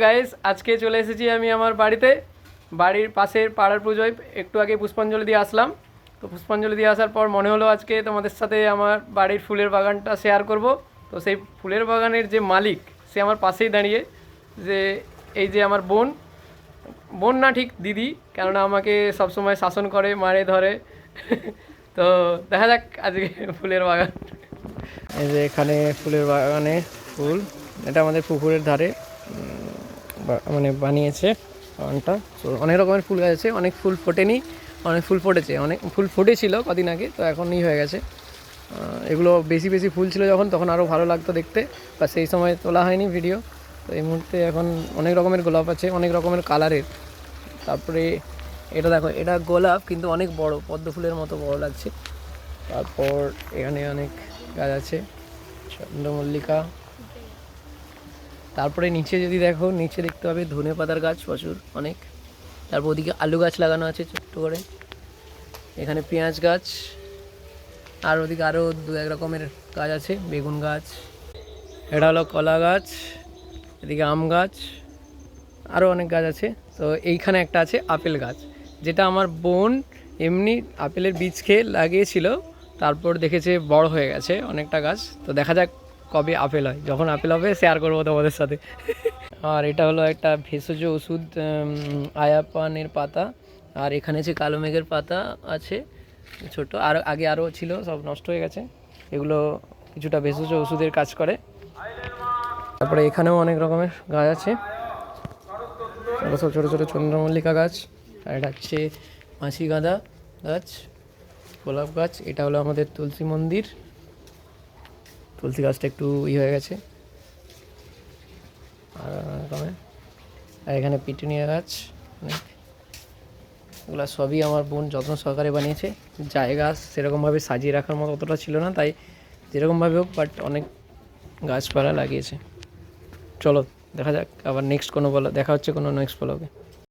Guys আজকে চলে এসেছি আমি আমার বাড়িতে। বাড়ির পাশের পাড়ার পুজোয় একটু আগে পুষ্পাঞ্জলি দিয়ে আসলাম। তো পুষ্পাঞ্জলি দিয়ে আসার পর মনে হলো আজকে তোমাদের সাথে আমার বাড়ির ফুলের বাগানটা শেয়ার করব। তো সেই ফুলের বাগানের যে মালিক সে আমার পাশেই দাঁড়িয়ে, যে এই যে আমার বোন, বোন না ঠিক দিদি, কেননা আমাকে সবসময় শাসন করে, মারে, ধরে। তো দেখা যাক আজকে ফুলের বাগান। এই যে এখানে ফুলের বাগানে ফুল, এটা আমাদের পুকুরের ধারে মানে বানিয়েছে বাগানটা। তো অনেক রকমের ফুল গাছ আছে, অনেক ফুল ফোটেনি, অনেক ফুল ফুটেছে, অনেক ফুল ফুটেছিল কদিন আগে, তো এখনই হয়ে গেছে। এগুলো বেশি বেশি ফুল ছিল যখন, তখন আরও ভালো লাগতো দেখতে, বা সেই সময় তোলা হয়নি ভিডিও। তো এই মুহূর্তে এখন অনেক রকমের গোলাপ আছে, অনেক রকমের কালারের। তারপরে এটা দেখো, এটা গোলাপ কিন্তু অনেক বড়, পদ্ম ফুলের মতো বড় লাগছে। তারপর এখানে অনেক গাছ আছে, চন্দ্রমল্লিকা। তারপরে নিচে যদি দেখো, নিচে দেখতে পাবে ধনে পাতার গাছ প্রচুর, অনেক। তারপর ওদিকে আলু গাছ লাগানো আছে ছোট্ট করে, এখানে পেঁয়াজ গাছ, আর ওদিকে আরও দু এক রকমের গাছ আছে, বেগুন গাছ, এটা হলো কলা গাছ, এদিকে আম গাছ, আরও অনেক গাছ আছে। তো এইখানে একটা আছে আপেল গাছ, যেটা আমার বোন এমনি আপেলের বীজ খেয়ে লাগিয়েছিল, তারপর দেখেছে বড় হয়ে গেছে অনেকটা গাছ। তো দেখা যাক কবে আপেল হয়, যখন আপেল হবে শেয়ার করবো তোমাদের সাথে। আর এটা হলো একটা ভেষজ ওষুধ, আয়াপানের পাতা। আর এখানে যে কালো মেঘের পাতা আছে ছোট, আর আগে আরও ছিল, সব নষ্ট হয়ে গেছে। এগুলো কিছুটা ভেষজ ওষুধের কাজ করে। তারপরে এখানেও অনেক রকমের গাছ আছে, সব ছোটো ছোটো চন্দ্রমল্লিকা গাছ, আর এটা হচ্ছে মাছি গাঁদা গাছ, গোলাপ গাছ। এটা হলো আমাদের তুলসী মন্দির, তুলসী গাছটা একটু হয়ে গেছে। আর এখানে পিটুনিয়া গাছ অনেক। এগুলো সবই আমার বোন যত্ন সহকারে বানিয়েছে। জায়গা সেরকমভাবে সাজিয়ে রাখার মতো অতটা ছিল না, তাই যেরকমভাবে হোক বাট অনেক গাছপালা লাগিয়েছে। চলো দেখা যাক আবার নেক্সট কোনো দেখা হচ্ছে কোনো নেক্সট ব্লগে।